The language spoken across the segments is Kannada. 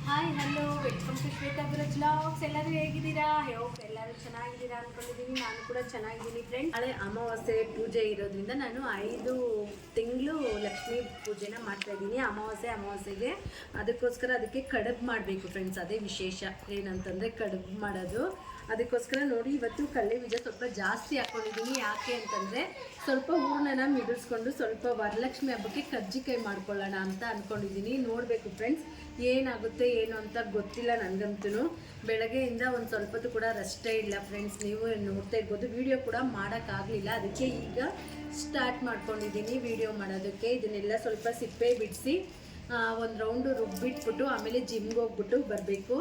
Hi hello welcome to Shweta Guraj vlogs. ಎಲ್ಲರೂ ಹೇಗಿದ್ದೀರಾ? ಎಲ್ಲರೂ ಚೆನ್ನಾಗಿದ್ದೀರಾ ಅಂದ್ಕೊಂಡಿದ್ದೀನಿ. ನಾನು ಕೂಡ ಚೆನ್ನಾಗಿದ್ದೀನಿ ಫ್ರೆಂಡ್ಸ್. ನಾಳೆ ಅಮಾವಾಸ್ಯೆ ಪೂಜೆ ಇರೋದ್ರಿಂದ ನಾನು 5 ತಿಂಗಳು ಲಕ್ಷ್ಮೀ ಪೂಜೆನ ಮಾಡ್ತಾ ಇದ್ದೀನಿ. ಅಮಾವಾಸ್ಯೆಗೆ ಅದಕ್ಕೆ ಕಡುಬು ಮಾಡಬೇಕು ಫ್ರೆಂಡ್ಸ್. ಅದೇ ವಿಶೇಷ ಏನಂತಂದರೆ ಕಡುಬು ಮಾಡೋದು. ಅದಕ್ಕೋಸ್ಕರ ನೋಡಿ ಇವತ್ತು ಕಡಲೆ ಬೀಜ ಸ್ವಲ್ಪ ಜಾಸ್ತಿ ಹಾಕ್ಕೊಂಡಿದ್ದೀನಿ. ಯಾಕೆ ಅಂತಂದರೆ ಸ್ವಲ್ಪ ಹೂರ್ಣನ ಮಿಗಿಸ್ಕೊಂಡು ಸ್ವಲ್ಪ ವರಲಕ್ಷ್ಮಿ ಹಬ್ಬಕ್ಕೆ ಕಜ್ಜಿಕಾಯಿ ಮಾಡ್ಕೊಳ್ಳೋಣ ಅಂತ ಅಂದ್ಕೊಂಡಿದ್ದೀನಿ. ನೋಡಬೇಕು ಫ್ರೆಂಡ್ಸ್ ಏನಾಗುತ್ತೆ ಏನು ಅಂತ ಗೊತ್ತಿಲ್ಲ ನನಗಂತೂ. ಬೆಳಗ್ಗೆಯಿಂದ ಒಂದು ಸ್ವಲ್ಪ ಹೊತ್ತು ಕೂಡ ರೆಸ್ಟೇ ಇಲ್ಲ ಫ್ರೆಂಡ್ಸ್. ನೀವು ನೋಡ್ತಾ ಇರ್ಬೋದು, ವಿಡಿಯೋ ಕೂಡ ಮಾಡೋಕ್ಕಾಗಲಿಲ್ಲ. ಅದಕ್ಕೆ ಈಗ ಸ್ಟಾರ್ಟ್ ಮಾಡ್ಕೊಂಡಿದ್ದೀನಿ ವಿಡಿಯೋ ಮಾಡೋದಕ್ಕೆ. ಇದನ್ನೆಲ್ಲ ಸ್ವಲ್ಪ ಸಿಪ್ಪೆ ಬಿಡಿಸಿ ಒಂದು ರೌಂಡು ರುಬ್ಬಿಟ್ಬಿಟ್ಟು ಆಮೇಲೆ ಜಿಮ್ಗೆ ಹೋಗ್ಬಿಟ್ಟು ಬರಬೇಕು.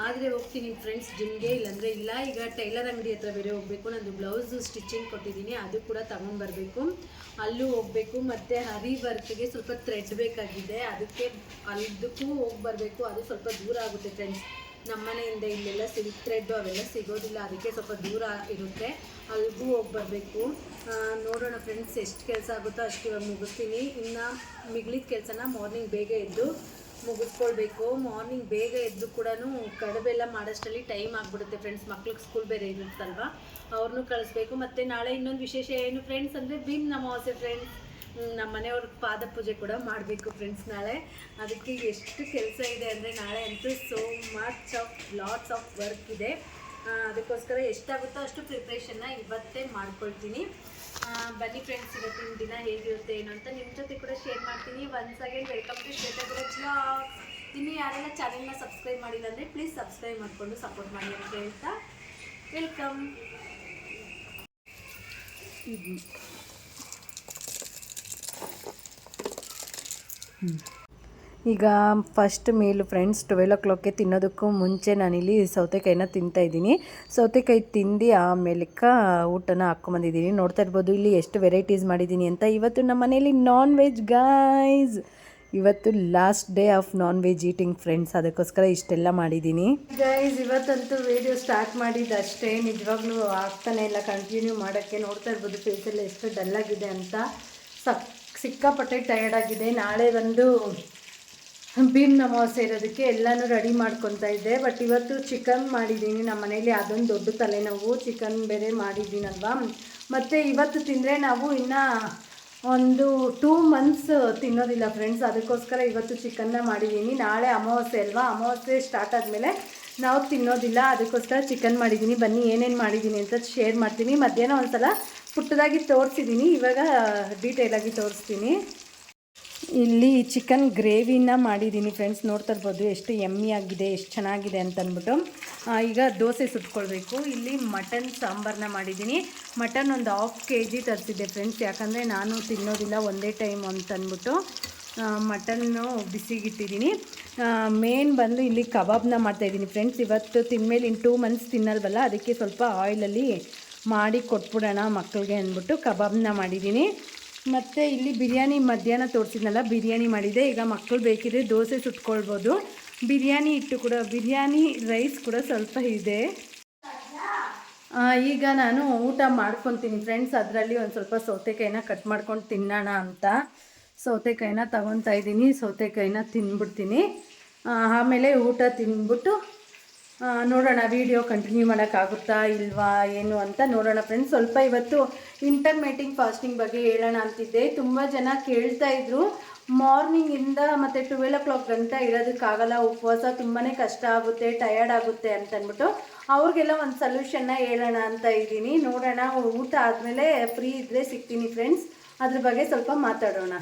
ಆದರೆ ಹೋಗ್ತೀನಿ ಫ್ರೆಂಡ್ಸ್ ಜಿಮ್ಗೆ, ಇಲ್ಲಾಂದರೆ ಇಲ್ಲ. ಈಗ ಟೈಲರ್ ಅಂಗಡಿ ಹತ್ರ ಬೇರೆ ಹೋಗಬೇಕು. ನಂದು ಬ್ಲೌಸು ಸ್ಟಿಚಿಂಗ್ ಕೊಟ್ಟಿದ್ದೀನಿ, ಅದು ಕೂಡ ತಗೊಂಡು ಬರಬೇಕು. ಅಲ್ಲೂ ಹೋಗಬೇಕು. ಮತ್ತು ಹರಿ ವರ್ಕ್ಗೆ ಸ್ವಲ್ಪ ಥ್ರೆಡ್ ಬೇಕಾಗಿದೆ, ಅದಕ್ಕೂ ಹೋಗಿ ಬರಬೇಕು. ಅದು ಸ್ವಲ್ಪ ದೂರ ಆಗುತ್ತೆ ಫ್ರೆಂಡ್ಸ್. ನಮ್ಮ ಮನೆಯಿಂದ ಇಲ್ಲೆಲ್ಲ ಸಿಲ್ಕ್ ಥ್ರೆಡ್ಡು ಅವೆಲ್ಲ ಸಿಗೋದಿಲ್ಲ, ಅದಕ್ಕೆ ಸ್ವಲ್ಪ ದೂರ ಇರುತ್ತೆ. ಅಲ್ಲಿಗೂ ಹೋಗಿ ಬರಬೇಕು. ನೋಡೋಣ ಫ್ರೆಂಡ್ಸ್ ಎಷ್ಟು ಕೆಲಸ ಆಗುತ್ತೋ ಅಷ್ಟು ಇವಾಗ ಮುಗಿಸ್ತೀನಿ. ಇನ್ನು ಮಿಗ್ಲಿದ ಕೆಲಸನ ಮಾರ್ನಿಂಗ್ ಬೇಗ ಎದ್ದು ಮುಗಿಸ್ಕೊಳ್ಬೇಕು. ಮಾರ್ನಿಂಗ್ ಬೇಗ ಎದ್ದು ಕೂಡ ಕಡುಬೆಲ್ಲ ಮಾಡೋಷ್ಟರಲ್ಲಿ ಟೈಮ್ ಆಗಿಬಿಡುತ್ತೆ ಫ್ರೆಂಡ್ಸ್. ಮಕ್ಳಿಗೆ ಸ್ಕೂಲ್ ಬೇರೆ ಇರುತ್ತಲ್ವ, ಅವ್ರನ್ನೂ ಕಳಿಸ್ಬೇಕು. ಮತ್ತು ನಾಳೆ ಇನ್ನೊಂದು ವಿಶೇಷ ಏನು ಫ್ರೆಂಡ್ಸ್ ಅಂದರೆ ಭೀಮ್ ಅಮಾವಾಸ್ಯೆ ಫ್ರೆಂಡ್ಸ್. ನಮ್ಮ ಮನೆಯವ್ರ ಪಾದ ಪೂಜೆ ಕೂಡ ಮಾಡಬೇಕು ಫ್ರೆಂಡ್ಸ್ ನಾಳೆ. ಅದಕ್ಕೆ ಎಷ್ಟು ಕೆಲಸ ಇದೆ ಅಂದರೆ ನಾಳೆ ಅಂತೂ so much of lots of work ಇದೆ. ಅದಕ್ಕೋಸ್ಕರ ಎಷ್ಟಾಗುತ್ತೋ ಅಷ್ಟು ಪ್ರಿಪ್ರೇಷನ್ನ ಇವತ್ತೇ ಮಾಡ್ಕೊಳ್ತೀನಿ. ಬನ್ನಿ ಫ್ರೆಂಡ್ಸ್, ಇವತ್ತಿನ ದಿನ ಹೇಗಿರುತ್ತೆ ಏನು ಅಂತ ನಿಮ್ಮ ಜೊತೆ ಕೂಡ ಶೇರ್ ಮಾಡ್ತೀನಿ. Once again welcome to Shweta Guraj vlogs. ಇನ್ನು ಯಾರೆಲ್ಲ ಚಾನೆಲ್ನ ಸಬ್ಸ್ಕ್ರೈಬ್ ಮಾಡಿಲ್ಲ ಅಂದರೆ ಪ್ಲೀಸ್ ಸಬ್ಸ್ಕ್ರೈಬ್ ಮಾಡಿಕೊಂಡು ಸಪೋರ್ಟ್ ಮಾಡಿ ಅಂತ ಹೇಳ್ತಾ ವೆಲ್ಕಮ್. ಈಗ ಫಸ್ಟ್ ಮೀಲು ಫ್ರೆಂಡ್ಸ್ 12 o'clockಗೆ ತಿನ್ನೋದಕ್ಕೂ ಮುಂಚೆ ನಾನಿಲ್ಲಿ ಸೌತೆಕಾಯಿನ ತಿಂತಾಯಿದ್ದೀನಿ. ಸೌತೆಕಾಯಿ ತಿಂದು ಆಮೇಲೆಕ್ಕ ಊಟನ ಹಾಕ್ಕೊಂಬಂದಿದ್ದೀನಿ. ನೋಡ್ತಾ ಇರ್ಬೋದು ಇಲ್ಲಿ ಎಷ್ಟು ವೆರೈಟೀಸ್ ಮಾಡಿದ್ದೀನಿ ಅಂತ. ಇವತ್ತು ನಮ್ಮ ಮನೇಲಿ ನಾನ್ ವೆಜ್ ಗೈಸ್. ಇವತ್ತು last day of non veg eating friends. ಅದಕ್ಕೋಸ್ಕರ ಇಷ್ಟೆಲ್ಲ ಮಾಡಿದ್ದೀನಿ ಗೈಸ್. ಇವತ್ತಂತೂ ವಿಡಿಯೋ ಸ್ಟಾರ್ಟ್ ಮಾಡಿದ್ದಷ್ಟೇ, ನಿಜವಾಗ್ಲೂ ಆಗ್ತಾನೆ ಇಲ್ಲ ಕಂಟಿನ್ಯೂ ಮಾಡೋಕ್ಕೆ. ನೋಡ್ತಾ ಇರ್ಬೋದು ಫೇಸಲ್ಲಿ ಎಷ್ಟು ಡಲ್ಲಾಗಿದೆ ಅಂತ. ಸಿಕ್ಕಾಪಟ್ಟೆ ಟಯರ್ಡ್ ಆಗಿದೆ. ನಾಳೆ ಒಂದು ಭೀಮ್ ಅಮಾವಾಸ್ಯೆ ಇರೋದಕ್ಕೆ ಎಲ್ಲನೂ ರೆಡಿ ಮಾಡ್ಕೊತಾ ಇದ್ದೆ. ಬಟ್ ಇವತ್ತು ಚಿಕನ್ ಮಾಡಿದ್ದೀನಿ ನಮ್ಮ ಮನೇಲಿ. ಅದೊಂದು ದೊಡ್ಡ ತಲೆನೋವು. ಚಿಕನ್ ಬೇರೆ ಮಾಡಿದ್ದೀನಲ್ವಾ. ಮತ್ತು ಇವತ್ತು ತಿಂದರೆ ನಾವು ಇನ್ನು ಒಂದು 2 months ತಿನ್ನೋದಿಲ್ಲ ಫ್ರೆಂಡ್ಸ್. ಅದಕ್ಕೋಸ್ಕರ ಇವತ್ತು ಚಿಕನ್ನ ಮಾಡಿದ್ದೀನಿ. ನಾಳೆ ಅಮಾವಾಸ್ಯೆ ಅಲ್ವಾ, ಅಮಾವಾಸ್ಯೆ ಸ್ಟಾರ್ಟ್ ಆದಮೇಲೆ ನಾವು ತಿನ್ನೋದಿಲ್ಲ. ಅದಕ್ಕೋಸ್ಕರ ಚಿಕನ್ ಮಾಡಿದ್ದೀನಿ. ಬನ್ನಿ ಏನೇನು ಮಾಡಿದ್ದೀನಿ ಅಂತ ಶೇರ್ ಮಾಡ್ತೀನಿ. ಮಧ್ಯಾಹ್ನ ಒಂದು ಸಲ ಪುಟ್ಟದಾಗಿ ತೋರಿಸಿದ್ದೀನಿ, ಇವಾಗ ಡೀಟೇಲಾಗಿ ತೋರಿಸ್ತೀನಿ. ಇಲ್ಲಿ ಚಿಕನ್ ಗ್ರೇವಿನ ಮಾಡಿದ್ದೀನಿ ಫ್ರೆಂಡ್ಸ್. ನೋಡ್ತಾ ಇರ್ಬೋದು ಎಷ್ಟು ಯಮ್ಮಿ ಆಗಿದೆ, ಎಷ್ಟು ಚೆನ್ನಾಗಿದೆ ಅಂತ ಅಂದ್ಬಿಟ್ಟು. ಈಗ ದೋಸೆ ಸುಟ್ಕೊಳ್ಬೇಕು. ಇಲ್ಲಿ ಮಟನ್ ಸಾಂಬಾರನ್ನ ಮಾಡಿದ್ದೀನಿ. ಮಟನ್ ಒಂದು 1/2 kg ತರಿಸಿದ್ದೆ ಫ್ರೆಂಡ್ಸ್. ಯಾಕಂದರೆ ನಾನು ತಿನ್ನೋದಿಲ್ಲ ಒಂದೇ ಟೈಮ್ ಅಂತಂದ್ಬಿಟ್ಟು ಮಟನ್ನು ಬಿಸಿಗಿಟ್ಟಿದ್ದೀನಿ. ಮೇನ್ ಬಂದು ಇಲ್ಲಿ ಕಬಾಬ್ನ ಮಾಡ್ತಾಯಿದ್ದೀನಿ ಫ್ರೆಂಡ್ಸ್. ಇವತ್ತು ತಿಂದಮೇಲೆ ಇನ್ನು 2 months ತಿನ್ನಲ್ವಲ್ಲ, ಅದಕ್ಕೆ ಸ್ವಲ್ಪ ಆಯಿಲಲ್ಲಿ ಮಾಡಿ ಕೊಟ್ಬಿಡೋಣ ಮಕ್ಕಳಿಗೆ ಅಂದ್ಬಿಟ್ಟು ಕಬಾಬ್ನ ಮಾಡಿದ್ದೀನಿ. ಮತ್ತು ಇಲ್ಲಿ ಬಿರಿಯಾನಿ ಮಧ್ಯಾಹ್ನ ತೋರಿಸಿದ್ನಲ್ಲ, ಬಿರಿಯಾನಿ ಮಾಡಿದೆ. ಈಗ ಮಕ್ಕಳು ಬೇಕಿದ್ರೆ ದೋಸೆ ಸುಟ್ಕೊಳ್ಬೋದು. ಬಿರಿಯಾನಿ ಹಿಟ್ಟು ಕೂಡ, ಬಿರಿಯಾನಿ ರೈಸ್ ಕೂಡ ಸ್ವಲ್ಪ ಇದೆ. ಈಗ ನಾನು ಊಟ ಮಾಡ್ಕೊತೀನಿ ಫ್ರೆಂಡ್ಸ್. ಅದರಲ್ಲಿ ಒಂದು ಸ್ವಲ್ಪ ಸೌತೆಕಾಯಿನ ಕಟ್ ಮಾಡ್ಕೊಂಡು ತಿನ್ನೋಣ ಅಂತ ಸೌತೆಕಾಯಿನ ತಗೊತಾ ಇದ್ದೀನಿ. ಸೌತೆಕಾಯಿನ ತಿಂದ್ಬಿಡ್ತೀನಿ. ಆಮೇಲೆ ಊಟ ತಿಂದ್ಬಿಟ್ಟು ನೋಡೋಣ ವಿಡಿಯೋ ಕಂಟಿನ್ಯೂ ಮಾಡೋಕ್ಕಾಗುತ್ತಾ ಇಲ್ವಾ ಏನು ಅಂತ ನೋಡೋಣ ಫ್ರೆಂಡ್ಸ್. ಸ್ವಲ್ಪ ಇವತ್ತು ಇಂಟರ್ಮಿಟೆಂಟ್ ಫಾಸ್ಟಿಂಗ್ ಬಗ್ಗೆ ಹೇಳೋಣ ಅಂತಿದ್ದೆ. ತುಂಬ ಜನ ಕೇಳ್ತಾಯಿದ್ರು, ಮಾರ್ನಿಂಗಿಂದ ಮತ್ತು 12 o'clock ಗಂಟ ಇರೋದಕ್ಕಾಗಲ್ಲ, ಉಪವಾಸ ತುಂಬಾ ಕಷ್ಟ ಆಗುತ್ತೆ, ಟಯರ್ಡ್ ಆಗುತ್ತೆ ಅಂತಂದ್ಬಿಟ್ಟು ಅವ್ರಿಗೆಲ್ಲ ಒಂದು ಸೊಲ್ಯೂಷನ್ನ ಹೇಳೋಣ ಅಂತ ಇದ್ದೀನಿ. ನೋಡೋಣ ಊಟ ಆದಮೇಲೆ ಫ್ರೀ ಇದ್ದರೆ ಸಿಗ್ತೀನಿ ಫ್ರೆಂಡ್ಸ್. ಅದ್ರ ಬಗ್ಗೆ ಸ್ವಲ್ಪ ಮಾತಾಡೋಣ.